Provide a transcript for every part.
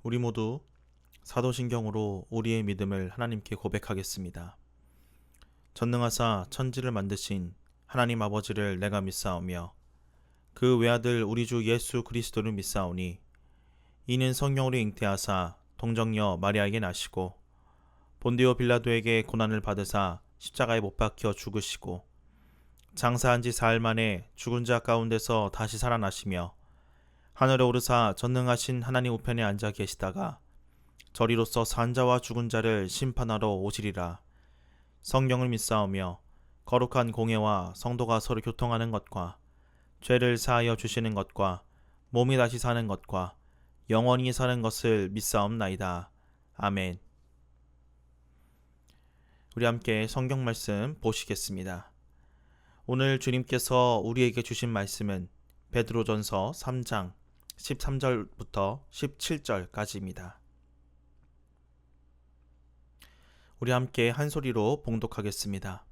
우리 모두 사도신경으로 우리의 믿음을 하나님께 고백하겠습니다. 전능하사 천지를 만드신 하나님 아버지를 내가 믿사오며 그 외아들 우리 주 예수 그리스도를 믿사오니 이는 성령으로 잉태하사 동정녀 마리아에게 나시고 본디오 빌라도에게 고난을 받으사 십자가에 못 박혀 죽으시고 장사한 지 사흘 만에 죽은 자 가운데서 다시 살아나시며 하늘에 오르사 전능하신 하나님 우편에 앉아 계시다가 저리로서 산자와 죽은 자를 심판하러 오시리라. 성경을 믿사오며 거룩한 공예와 성도가 서로 교통하는 것과 죄를 사하여 주시는 것과 몸이 다시 사는 것과 영원히 사는 것을 믿사옵나이다. 아멘. 우리 함께 성경 말씀 보시겠습니다. 오늘 주님께서 우리에게 주신 말씀은 베드로전서 3장 13절부터 17절까지입니다. 우리 함께 한 소리로 봉독하겠습니다.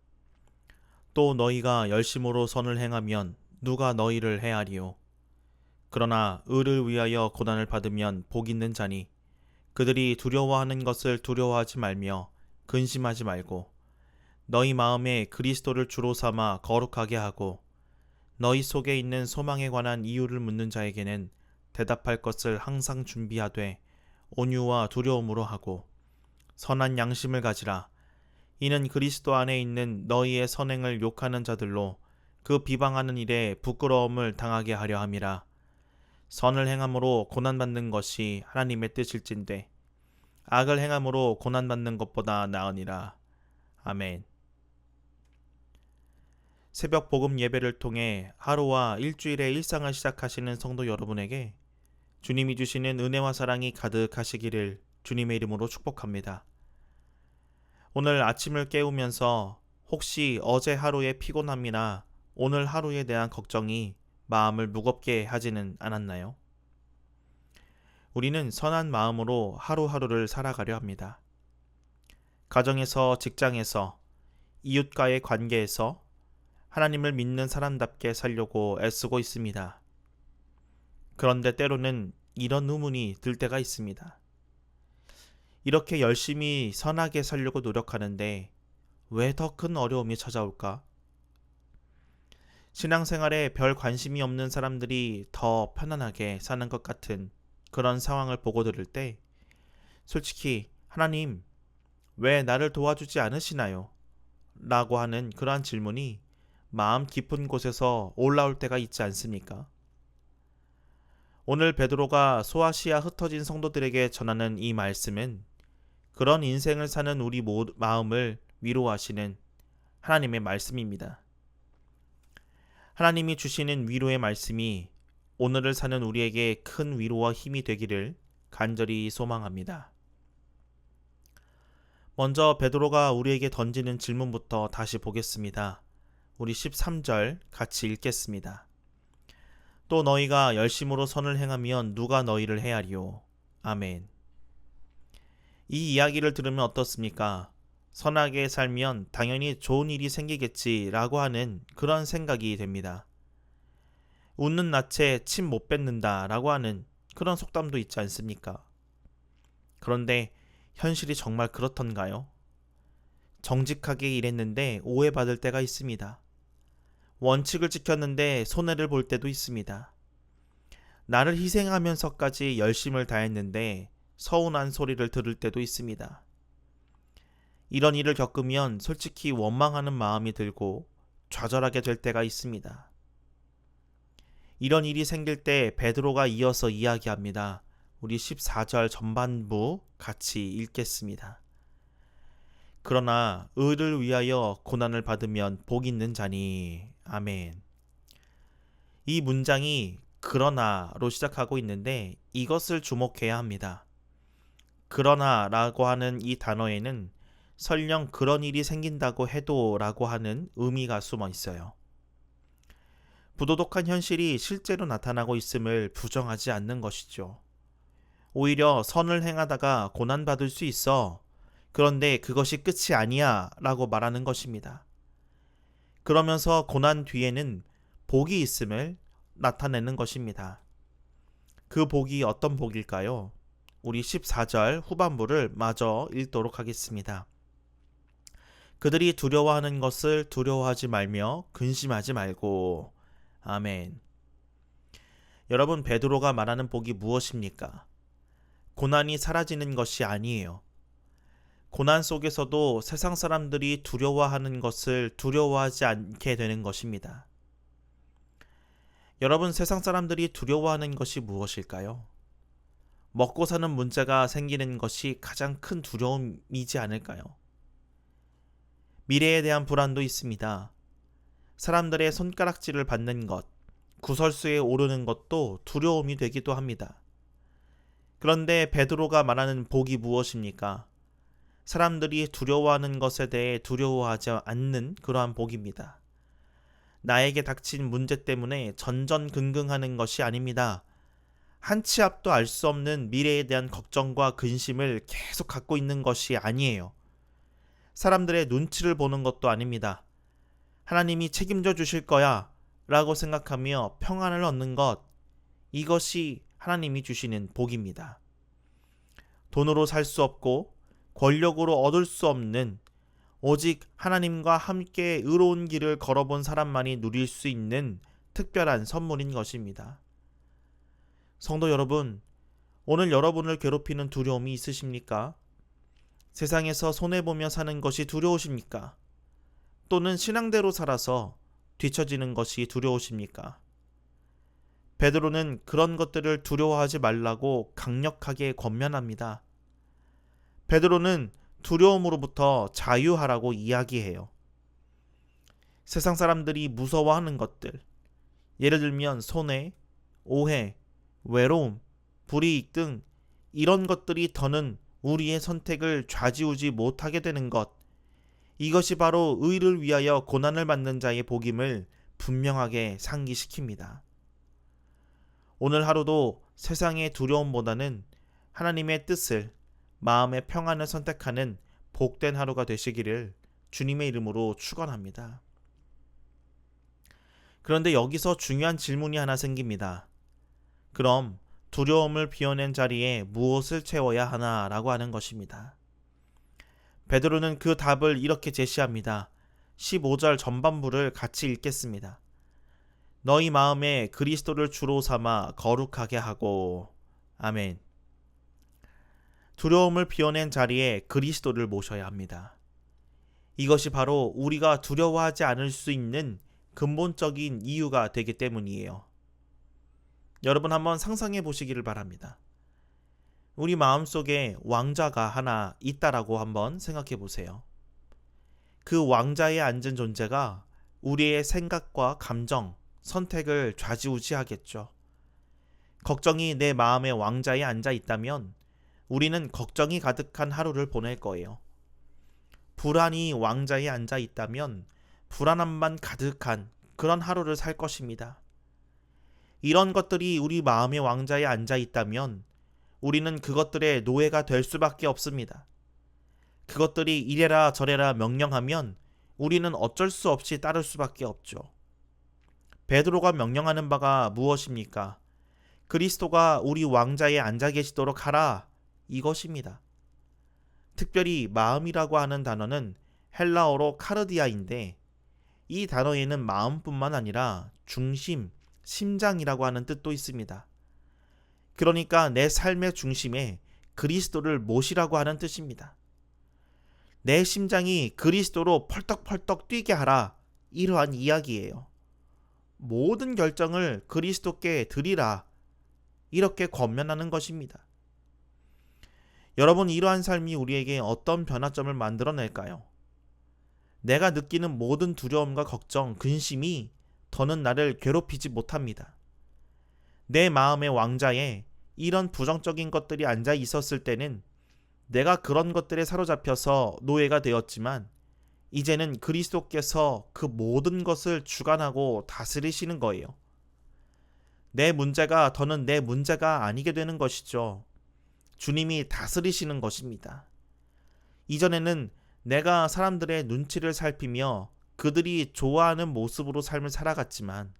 또 너희가 열심으로 선을 행하면 누가 너희를 해하리요. 그러나 의를 위하여 고난을 받으면 복 있는 자니 그들이 두려워하는 것을 두려워하지 말며 근심하지 말고 너희 마음에 그리스도를 주로 삼아 거룩하게 하고 너희 속에 있는 소망에 관한 이유를 묻는 자에게는 대답할 것을 항상 준비하되 온유와 두려움으로 하고 선한 양심을 가지라. 이는 그리스도 안에 있는 너희의 선행을 욕하는 자들로 그 비방하는 일에 부끄러움을 당하게 하려 함이라. 선을 행함으로 고난받는 것이 하나님의 뜻일진데 악을 행함으로 고난받는 것보다 나으니라. 아멘. 새벽 복음 예배를 통해 하루와 일주일의 일상을 시작하시는 성도 여러분에게 주님이 주시는 은혜와 사랑이 가득하시기를 주님의 이름으로 축복합니다. 오늘 아침을 깨우면서 혹시 어제 하루의 피곤함이나 오늘 하루에 대한 걱정이 마음을 무겁게 하지는 않았나요? 우리는 선한 마음으로 하루하루를 살아가려 합니다. 가정에서, 직장에서, 이웃과의 관계에서 하나님을 믿는 사람답게 살려고 애쓰고 있습니다. 그런데 때로는 이런 의문이 들 때가 있습니다. 이렇게 열심히 선하게 살려고 노력하는데 왜 더 큰 어려움이 찾아올까? 신앙생활에 별 관심이 없는 사람들이 더 편안하게 사는 것 같은 그런 상황을 보고 들을 때 솔직히 하나님, 왜 나를 도와주지 않으시나요? 라고 하는 그러한 질문이 마음 깊은 곳에서 올라올 때가 있지 않습니까? 오늘 베드로가 소아시아 흩어진 성도들에게 전하는 이 말씀은 그런 인생을 사는 우리 마음을 위로하시는 하나님의 말씀입니다. 하나님이 주시는 위로의 말씀이 오늘을 사는 우리에게 큰 위로와 힘이 되기를 간절히 소망합니다. 먼저 베드로가 우리에게 던지는 질문부터 다시 보겠습니다. 우리 13절 같이 읽겠습니다. 또 너희가 열심으로 선을 행하면 누가 너희를 해하리요. 아멘. 이 이야기를 들으면 어떻습니까? 선하게 살면 당연히 좋은 일이 생기겠지라고 하는 그런 생각이 됩니다. 웃는 낯에 침 못 뱉는다라고 하는 그런 속담도 있지 않습니까? 그런데 현실이 정말 그렇던가요? 정직하게 일했는데 오해받을 때가 있습니다. 원칙을 지켰는데 손해를 볼 때도 있습니다. 나를 희생하면서까지 열심을 다했는데 서운한 소리를 들을 때도 있습니다. 이런 일을 겪으면 솔직히 원망하는 마음이 들고 좌절하게 될 때가 있습니다. 이런 일이 생길 때 베드로가 이어서 이야기합니다. 우리 14절 전반부 같이 읽겠습니다. 그러나 의를 위하여 고난을 받으면 복 있는 자니. 아멘. 이 문장이 그러나로 시작하고 있는데 이것을 주목해야 합니다. 그러나라고 하는 이 단어에는 설령 그런 일이 생긴다고 해도 라고 하는 의미가 숨어 있어요. 부도덕한 현실이 실제로 나타나고 있음을 부정하지 않는 것이죠. 오히려 선을 행하다가 고난받을 수 있어. 그런데 그것이 끝이 아니야 라고 말하는 것입니다. 그러면서 고난 뒤에는 복이 있음을 나타내는 것입니다. 그 복이 어떤 복일까요? 우리 14절 후반부를 마저 읽도록 하겠습니다. 그들이 두려워하는 것을 두려워하지 말며 근심하지 말고. 아멘. 여러분, 베드로가 말하는 복이 무엇입니까? 고난이 사라지는 것이 아니에요. 고난 속에서도 세상 사람들이 두려워하는 것을 두려워하지 않게 되는 것입니다. 여러분, 세상 사람들이 두려워하는 것이 무엇일까요? 먹고 사는 문제가 생기는 것이 가장 큰 두려움이지 않을까요? 미래에 대한 불안도 있습니다. 사람들의 손가락질을 받는 것, 구설수에 오르는 것도 두려움이 되기도 합니다. 그런데 베드로가 말하는 복이 무엇입니까? 사람들이 두려워하는 것에 대해 두려워하지 않는 그러한 복입니다. 나에게 닥친 문제 때문에 전전긍긍하는 것이 아닙니다. 한 치 앞도 알 수 없는 미래에 대한 걱정과 근심을 계속 갖고 있는 것이 아니에요. 사람들의 눈치를 보는 것도 아닙니다. 하나님이 책임져 주실 거야 라고 생각하며 평안을 얻는 것, 이것이 하나님이 주시는 복입니다. 돈으로 살 수 없고 권력으로 얻을 수 없는, 오직 하나님과 함께 의로운 길을 걸어본 사람만이 누릴 수 있는 특별한 선물인 것입니다. 성도 여러분, 오늘 여러분을 괴롭히는 두려움이 있으십니까? 세상에서 손해보며 사는 것이 두려우십니까? 또는 신앙대로 살아서 뒤처지는 것이 두려우십니까? 베드로는 그런 것들을 두려워하지 말라고 강력하게 권면합니다. 베드로는 두려움으로부터 자유하라고 이야기해요. 세상 사람들이 무서워하는 것들, 예를 들면 손해, 오해, 외로움, 불이익 등 이런 것들이 더는 우리의 선택을 좌지우지 못하게 되는 것, 이것이 바로 의를 위하여 고난을 받는 자의 복임을 분명하게 상기시킵니다. 오늘 하루도 세상의 두려움보다는 하나님의 뜻을, 마음의 평안을 선택하는 복된 하루가 되시기를 주님의 이름으로 축원합니다. 그런데 여기서 중요한 질문이 하나 생깁니다. 그럼 두려움을 비워낸 자리에 무엇을 채워야 하나라고 하는 것입니다. 베드로는 그 답을 이렇게 제시합니다. 15절 전반부를 같이 읽겠습니다. 너희 마음에 그리스도를 주로 삼아 거룩하게 하고. 아멘. 두려움을 비워낸 자리에 그리스도를 모셔야 합니다. 이것이 바로 우리가 두려워하지 않을 수 있는 근본적인 이유가 되기 때문이에요. 여러분 한번 상상해 보시기를 바랍니다. 우리 마음속에 왕자가 하나 있다라고 한번 생각해 보세요. 그 왕자에 앉은 존재가 우리의 생각과 감정, 선택을 좌지우지하겠죠. 걱정이 내 마음의 왕자에 앉아 있다면 우리는 걱정이 가득한 하루를 보낼 거예요. 불안이 왕자에 앉아 있다면 불안함만 가득한 그런 하루를 살 것입니다. 이런 것들이 우리 마음의 왕자에 앉아 있다면 우리는 그것들의 노예가 될 수밖에 없습니다. 그것들이 이래라 저래라 명령하면 우리는 어쩔 수 없이 따를 수밖에 없죠. 베드로가 명령하는 바가 무엇입니까? 그리스도가 우리 왕자에 앉아 계시도록 하라, 이것입니다. 특별히 마음이라고 하는 단어는 헬라어로 카르디아인데, 이 단어에는 마음뿐만 아니라 중심, 심장이라고 하는 뜻도 있습니다. 그러니까 내 삶의 중심에 그리스도를 모시라고 하는 뜻입니다. 내 심장이 그리스도로 펄떡펄떡 뛰게 하라, 이러한 이야기예요. 모든 결정을 그리스도께 드리라, 이렇게 권면하는 것입니다. 여러분, 이러한 삶이 우리에게 어떤 변화점을 만들어낼까요? 내가 느끼는 모든 두려움과 걱정, 근심이 더는 나를 괴롭히지 못합니다. 내 마음의 왕자에 이런 부정적인 것들이 앉아 있었을 때는 내가 그런 것들에 사로잡혀서 노예가 되었지만, 이제는 그리스도께서 그 모든 것을 주관하고 다스리시는 거예요. 내 문제가 더는 내 문제가 아니게 되는 것이죠. 주님이 다스리시는 것입니다. 이전에는 내가 사람들의 눈치를 살피며 그들이 좋아하는 모습으로 삶을 살아갔지만,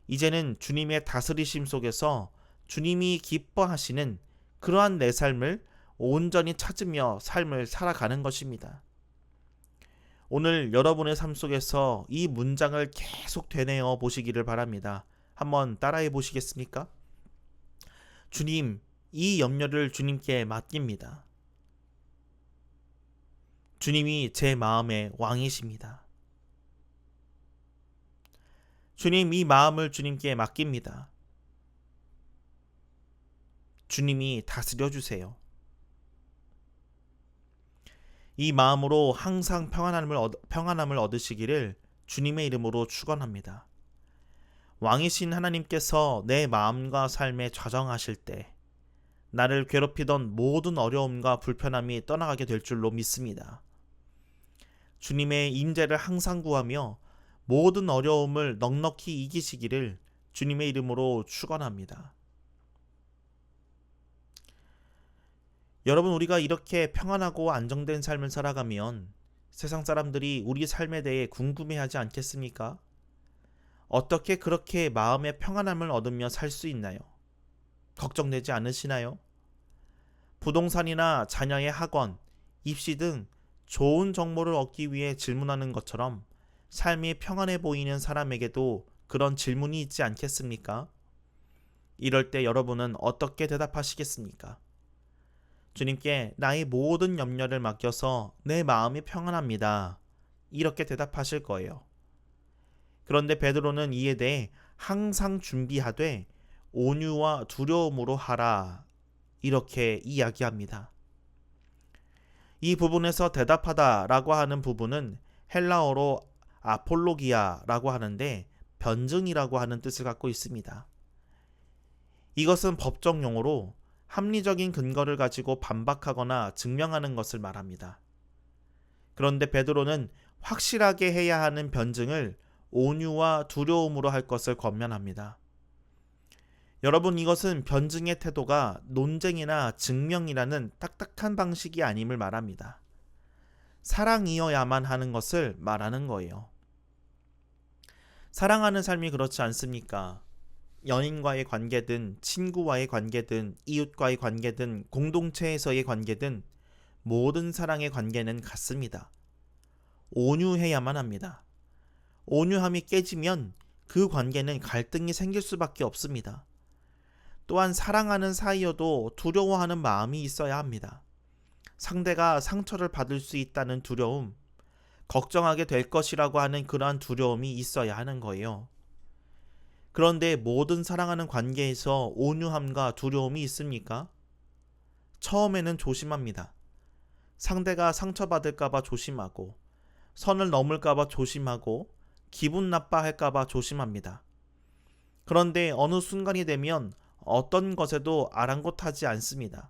이제는 주님의 다스리심 속에서 주님이 기뻐하시는 그러한 내 삶을 온전히 찾으며 삶을 살아가는 것입니다. 오늘 여러분의 삶 속에서 이 문장을 계속 되뇌어 보시기를 바랍니다. 한번 따라해 보시겠습니까? 주님, 이 염려를 주님께 맡깁니다. 주님이 제 마음의 왕이십니다. 주님, 이 마음을 주님께 맡깁니다. 주님이 다스려 주세요. 이 마음으로 항상 평안함을 얻으시기를 주님의 이름으로 축원합니다. 왕이신 하나님께서 내 마음과 삶에 좌정하실 때 나를 괴롭히던 모든 어려움과 불편함이 떠나가게 될 줄로 믿습니다. 주님의 임재를 항상 구하며 모든 어려움을 넉넉히 이기시기를 주님의 이름으로 축원합니다. 여러분, 우리가 이렇게 평안하고 안정된 삶을 살아가면 세상 사람들이 우리 삶에 대해 궁금해하지 않겠습니까? 어떻게 그렇게 마음의 평안함을 얻으며 살 수 있나요? 걱정되지 않으시나요? 부동산이나 자녀의 학원, 입시 등 좋은 정보를 얻기 위해 질문하는 것처럼 삶이 평안해 보이는 사람에게도 그런 질문이 있지 않겠습니까? 이럴 때 여러분은 어떻게 대답하시겠습니까? 주님께 나의 모든 염려를 맡겨서 내 마음이 평안합니다. 이렇게 대답하실 거예요. 그런데 베드로는 이에 대해 항상 준비하되 온유와 두려움으로 하라. 이렇게 이야기합니다. 이 부분에서 대답하다라고 하는 부분은 헬라어로 아폴로기아라고 하는데 변증이라고 하는 뜻을 갖고 있습니다. 이것은 법적 용어로 합리적인 근거를 가지고 반박하거나 증명하는 것을 말합니다. 그런데 베드로는 확실하게 해야 하는 변증을 온유와 두려움으로 할 것을 권면합니다. 여러분, 이것은 변증의 태도가 논쟁이나 증명이라는 딱딱한 방식이 아님을 말합니다. 사랑이어야만 하는 것을 말하는 거예요. 사랑하는 삶이 그렇지 않습니까? 연인과의 관계든 친구와의 관계든 이웃과의 관계든 공동체에서의 관계든 모든 사랑의 관계는 같습니다. 온유해야만 합니다. 온유함이 깨지면 그 관계는 갈등이 생길 수밖에 없습니다. 또한 사랑하는 사이여도 두려워하는 마음이 있어야 합니다. 상대가 상처를 받을 수 있다는 두려움, 걱정하게 될 것이라고 하는 그러한 두려움이 있어야 하는 거예요. 그런데 모든 사랑하는 관계에서 온유함과 두려움이 있습니까? 처음에는 조심합니다. 상대가 상처받을까봐 조심하고, 선을 넘을까봐 조심하고, 기분 나빠할까봐 조심합니다. 그런데 어느 순간이 되면 어떤 것에도 아랑곳하지 않습니다.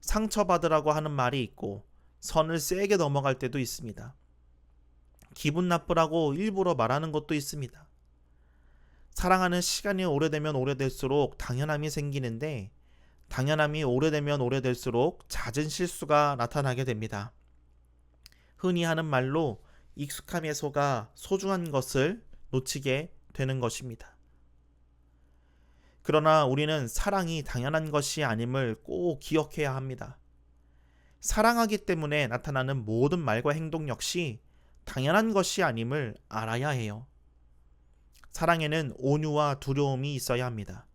상처받으라고 하는 말이 있고, 선을 세게 넘어갈 때도 있습니다. 기분 나쁘라고 일부러 말하는 것도 있습니다. 사랑하는 시간이 오래되면 오래될수록 당연함이 생기는데 당연함이 오래되면 오래될수록 잦은 실수가 나타나게 됩니다. 흔히 하는 말로 익숙함에 속아 소중한 것을 놓치게 되는 것입니다. 그러나 우리는 사랑이 당연한 것이 아님을 꼭 기억해야 합니다. 사랑하기 때문에 나타나는 모든 말과 행동 역시 당연한 것이 아님을 알아야 해요. 사랑에는 온유와 두려움이 있어야 합니다.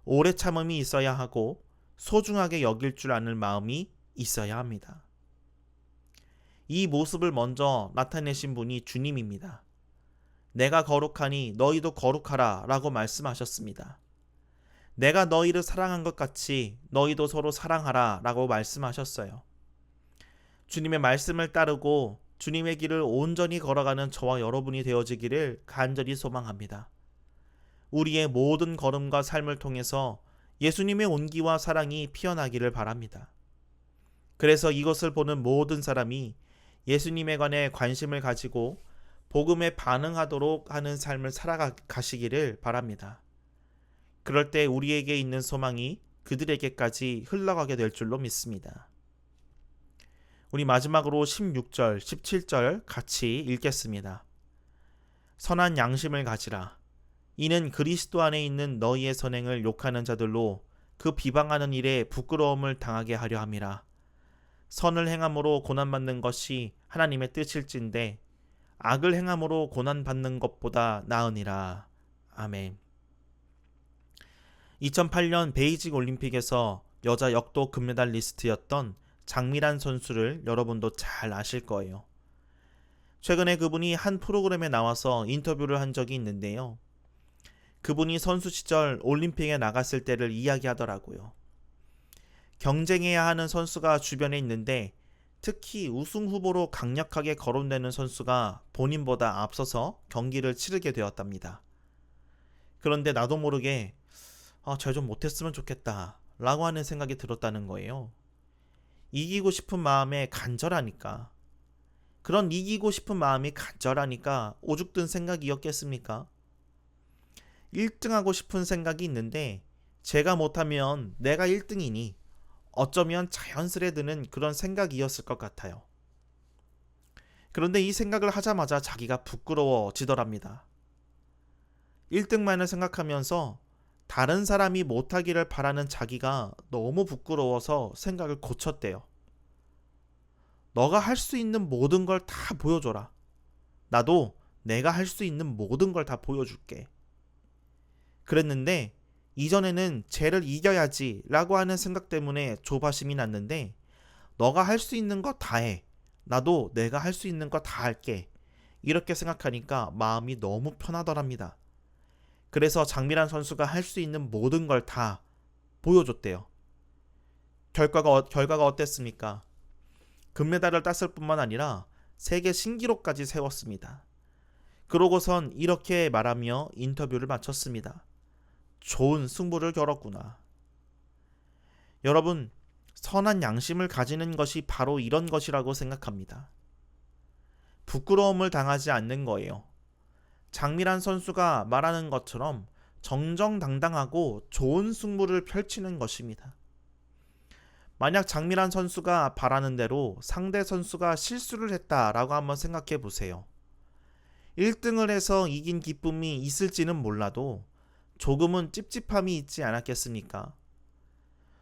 오래 참음이 있어야 하고 소중하게 여길 줄 아는 마음이 있어야 합니다. 이 모습을 먼저 나타내신 분이 주님입니다. 내가 거룩하니 너희도 거룩하라 라고 말씀하셨습니다. 내가 너희를 사랑한 것 같이 너희도 서로 사랑하라 라고 말씀하셨어요. 주님의 말씀을 따르고 주님의 길을 온전히 걸어가는 저와 여러분이 되어지기를 간절히 소망합니다. 우리의 모든 걸음과 삶을 통해서 예수님의 온기와 사랑이 피어나기를 바랍니다. 그래서 이것을 보는 모든 사람이 예수님에 관해 관심을 가지고 복음에 반응하도록 하는 삶을 살아가시기를 바랍니다. 그럴 때 우리에게 있는 소망이 그들에게까지 흘러가게 될 줄로 믿습니다. 우리 마지막으로 16절, 17절 같이 읽겠습니다. 선한 양심을 가지라. 이는 그리스도 안에 있는 너희의 선행을 욕하는 자들로 그 비방하는 일에 부끄러움을 당하게 하려 함이라. 선을 행함으로 고난받는 것이 하나님의 뜻일진데 악을 행함으로 고난받는 것보다 나으니라. 아멘. 2008년 베이징 올림픽에서 여자 역도 금메달리스트였던 장미란 선수를 여러분도 잘 아실 거예요. 최근에 그분이 한 프로그램에 나와서 인터뷰를 한 적이 있는데요. 그분이 선수 시절 올림픽에 나갔을 때를 이야기하더라고요. 경쟁해야 하는 선수가 주변에 있는데 특히 우승 후보로 강력하게 거론되는 선수가 본인보다 앞서서 경기를 치르게 되었답니다. 그런데 나도 모르게 쟤 좀 못했으면 좋겠다 라고 하는 생각이 들었다는 거예요. 이기고 싶은 마음에 간절하니까. 그런 이기고 싶은 마음이 간절하니까 오죽든 생각이었겠습니까? 1등하고 싶은 생각이 있는데 제가 못하면 내가 1등이니 어쩌면 자연스레 드는 그런 생각이었을 것 같아요. 그런데 이 생각을 하자마자 자기가 부끄러워지더랍니다. 1등만을 생각하면서 다른 사람이 못하기를 바라는 자기가 너무 부끄러워서 생각을 고쳤대요. 너가 할 수 있는 모든 걸 다 보여줘라. 나도 내가 할 수 있는 모든 걸 다 보여줄게. 그랬는데 이전에는 쟤를 이겨야지 라고 하는 생각 때문에 조바심이 났는데 너가 할 수 있는 거 다 해. 나도 내가 할 수 있는 거 다 할게. 이렇게 생각하니까 마음이 너무 편하더랍니다. 그래서 장미란 선수가 할 수 있는 모든 걸 다 보여줬대요. 결과가 어땠습니까? 금메달을 땄을 뿐만 아니라 세계 신기록까지 세웠습니다. 그러고선 이렇게 말하며 인터뷰를 마쳤습니다. 좋은 승부를 겨뤘구나. 여러분, 선한 양심을 가지는 것이 바로 이런 것이라고 생각합니다. 부끄러움을 당하지 않는 거예요. 장미란 선수가 말하는 것처럼 정정당당하고 좋은 승부를 펼치는 것입니다. 만약 장미란 선수가 바라는 대로 상대 선수가 실수를 했다라고 한번 생각해 보세요. 1등을 해서 이긴 기쁨이 있을지는 몰라도 조금은 찝찝함이 있지 않았겠습니까?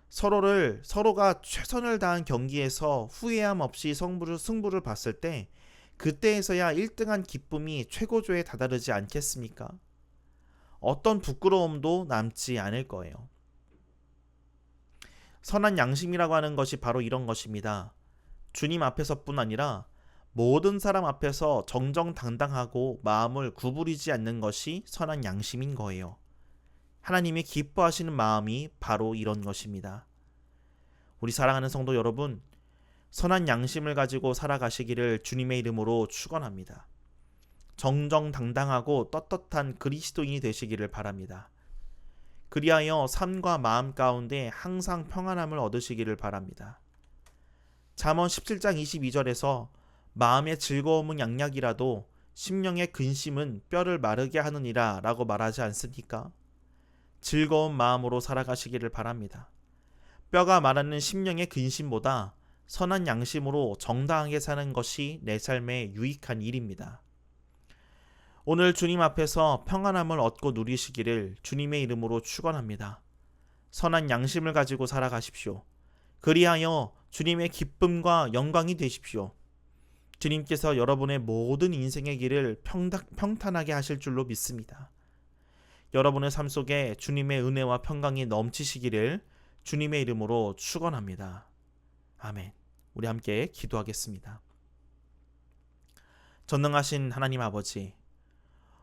서로가 최선을 다한 경기에서 후회함 없이 승부를 봤을 때 그때에서야 1등한 기쁨이 최고조에 다다르지 않겠습니까? 어떤 부끄러움도 남지 않을 거예요. 선한 양심이라고 하는 것이 바로 이런 것입니다. 주님 앞에서뿐 아니라 모든 사람 앞에서 정정당당하고 마음을 구부리지 않는 것이 선한 양심인 거예요. 하나님이 기뻐하시는 마음이 바로 이런 것입니다. 우리 사랑하는 성도 여러분, 선한 양심을 가지고 살아가시기를 주님의 이름으로 축원합니다. 정정당당하고 떳떳한 그리스도인이 되시기를 바랍니다. 그리하여 삶과 마음 가운데 항상 평안함을 얻으시기를 바랍니다. 잠언 17장 22절에서 마음의 즐거움은 양약이라도 심령의 근심은 뼈를 마르게 하느니라 라고 말하지 않습니까? 즐거운 마음으로 살아가시기를 바랍니다. 뼈가 마르는 심령의 근심보다 선한 양심으로 정당하게 사는 것이 내 삶에 유익한 일입니다. 오늘 주님 앞에서 평안함을 얻고 누리시기를 주님의 이름으로 축원합니다. 선한 양심을 가지고 살아가십시오. 그리하여 주님의 기쁨과 영광이 되십시오. 주님께서 여러분의 모든 인생의 길을 평탄하게 하실 줄로 믿습니다. 여러분의 삶 속에 주님의 은혜와 평강이 넘치시기를 주님의 이름으로 축원합니다. 아멘. 우리 함께 기도하겠습니다. 전능하신 하나님 아버지,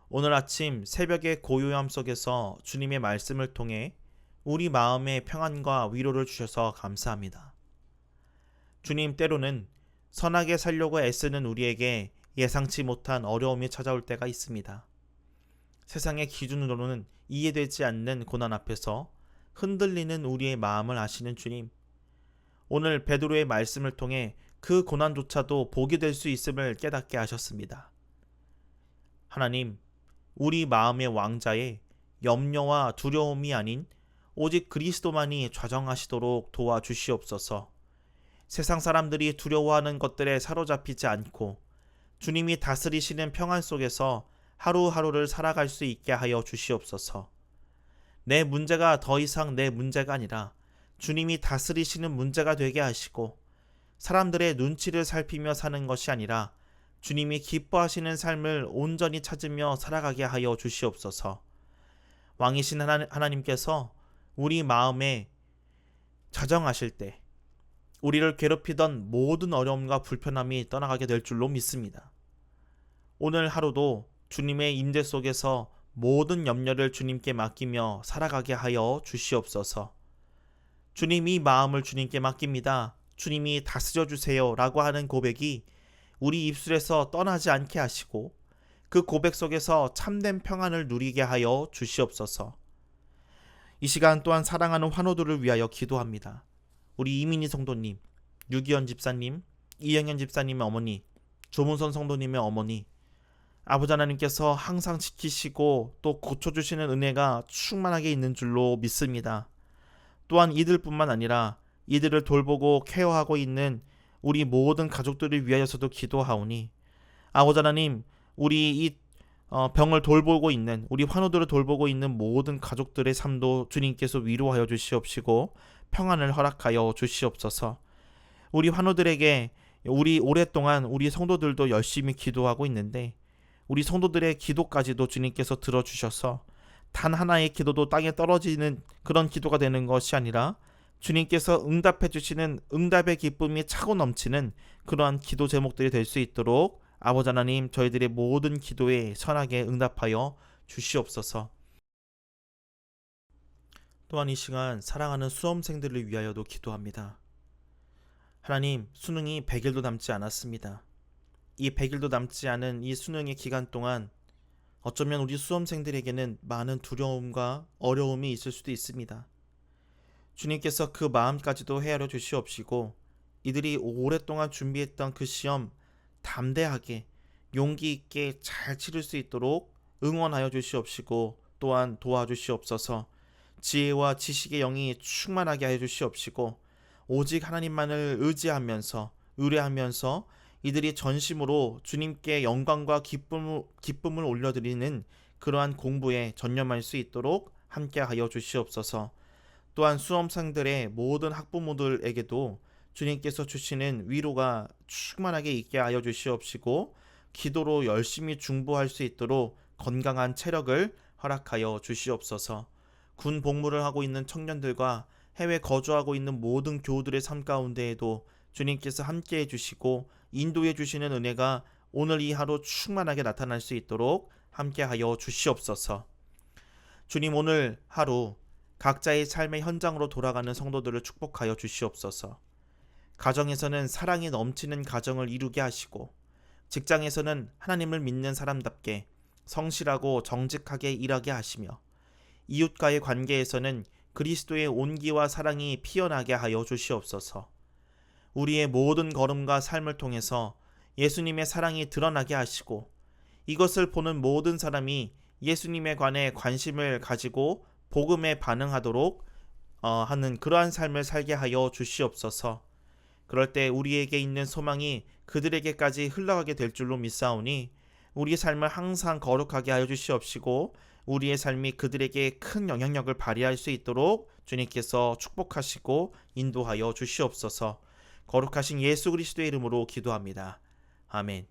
오늘 아침 새벽의 고요함 속에서 주님의 말씀을 통해 우리 마음에 평안과 위로를 주셔서 감사합니다. 주님, 때로는 선하게 살려고 애쓰는 우리에게 예상치 못한 어려움이 찾아올 때가 있습니다. 세상의 기준으로는 이해되지 않는 고난 앞에서 흔들리는 우리의 마음을 아시는 주님, 오늘 베드로의 말씀을 통해 그 고난조차도 복이 될 수 있음을 깨닫게 하셨습니다. 하나님, 우리 마음의 왕자에 염려와 두려움이 아닌 오직 그리스도만이 좌정하시도록 도와주시옵소서. 세상 사람들이 두려워하는 것들에 사로잡히지 않고 주님이 다스리시는 평안 속에서 하루하루를 살아갈 수 있게 하여 주시옵소서. 내 문제가 더 이상 내 문제가 아니라 주님이 다스리시는 문제가 되게 하시고, 사람들의 눈치를 살피며 사는 것이 아니라 주님이 기뻐하시는 삶을 온전히 찾으며 살아가게 하여 주시옵소서. 왕이신 하나님께서 우리 마음에 자정하실 때 우리를 괴롭히던 모든 어려움과 불편함이 떠나가게 될 줄로 믿습니다. 오늘 하루도 주님의 임재 속에서 모든 염려를 주님께 맡기며 살아가게 하여 주시옵소서. 주님이 마음을 주님께 맡깁니다. 주님이 다스려 주세요 라고 하는 고백이 우리 입술에서 떠나지 않게 하시고, 그 고백 속에서 참된 평안을 누리게 하여 주시옵소서. 이 시간 또한 사랑하는 환우들을 위하여 기도합니다. 우리 이민희 성도님, 유기현 집사님, 이영현 집사님의 어머니, 조문선 성도님의 어머니, 아버지 하나님께서 항상 지키시고 또 고쳐주시는 은혜가 충만하게 있는 줄로 믿습니다. 또한 이들뿐만 아니라 이들을 돌보고 케어하고 있는 우리 모든 가족들을 위하여서도 기도하오니, 아버지 하나님, 우리 이 병을 돌보고 있는, 우리 환우들을 돌보고 있는 모든 가족들의 삶도 주님께서 위로하여 주시옵시고 평안을 허락하여 주시옵소서. 우리 환우들에게 우리 오랫동안 우리 성도들도 열심히 기도하고 있는데, 우리 성도들의 기도까지도 주님께서 들어주셔서 단 하나의 기도도 땅에 떨어지는 그런 기도가 되는 것이 아니라 주님께서 응답해 주시는 응답의 기쁨이 차고 넘치는 그러한 기도 제목들이 될 수 있도록 아버지 하나님, 저희들의 모든 기도에 선하게 응답하여 주시옵소서. 또한 이 시간 사랑하는 수험생들을 위하여도 기도합니다. 하나님, 수능이 100일도 남지 않았습니다. 이 100일도 남지 않은 이 수능의 기간 동안 어쩌면 우리 수험생들에게는 많은 두려움과 어려움이 있을 수도 있습니다. 주님께서 그 마음까지도 헤아려 주시옵시고, 이들이 오랫동안 준비했던 그 시험 담대하게 용기 있게 잘 치를 수 있도록 응원하여 주시옵시고, 또한 도와주시옵소서. 지혜와 지식의 영이 충만하게 하여 주시옵시고, 오직 하나님만을 의지하면서 의뢰하면서 이들이 전심으로 주님께 영광과 기쁨을 올려드리는 그러한 공부에 전념할 수 있도록 함께하여 주시옵소서. 또한 수험생들의 모든 학부모들에게도 주님께서 주시는 위로가 충만하게 있게 하여 주시옵시고, 기도로 열심히 중보할 수 있도록 건강한 체력을 허락하여 주시옵소서. 군 복무를 하고 있는 청년들과 해외 거주하고 있는 모든 교우들의 삶 가운데에도 주님께서 함께해 주시고 인도해 주시는 은혜가 오늘 이 하루 충만하게 나타날 수 있도록 함께하여 주시옵소서. 주님, 오늘 하루 각자의 삶의 현장으로 돌아가는 성도들을 축복하여 주시옵소서. 가정에서는 사랑이 넘치는 가정을 이루게 하시고, 직장에서는 하나님을 믿는 사람답게 성실하고 정직하게 일하게 하시며, 이웃과의 관계에서는 그리스도의 온기와 사랑이 피어나게 하여 주시옵소서. 우리의 모든 걸음과 삶을 통해서 예수님의 사랑이 드러나게 하시고, 이것을 보는 모든 사람이 예수님에 관해 관심을 가지고 복음에 반응하도록 하는 그러한 삶을 살게 하여 주시옵소서. 그럴 때 우리에게 있는 소망이 그들에게까지 흘러가게 될 줄로 믿사오니, 우리의 삶을 항상 거룩하게 하여 주시옵시고, 우리의 삶이 그들에게 큰 영향력을 발휘할 수 있도록 주님께서 축복하시고 인도하여 주시옵소서. 거룩하신 예수 그리스도의 이름으로 기도합니다. 아멘.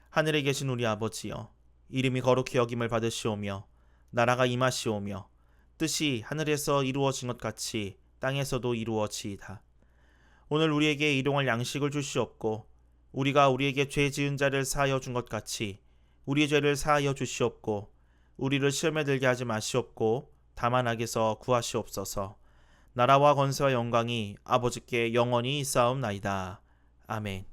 하늘에 계신 우리 아버지여, 이름이 거룩히 여김을 받으시오며 나라가 임하시오며 뜻이 하늘에서 이루어진 것 같이 땅에서도 이루어지이다. 오늘 우리에게 일용할 양식을 주시옵고, 우리가 우리에게 죄 지은 자를 사하여 준 것 같이 우리의 죄를 사하여 주시옵고, 우리를 시험에 들게 하지 마시옵고 다만 악에서 구하시옵소서. 나라와 권세와 영광이 아버지께 영원히 있사옵나이다. 아멘.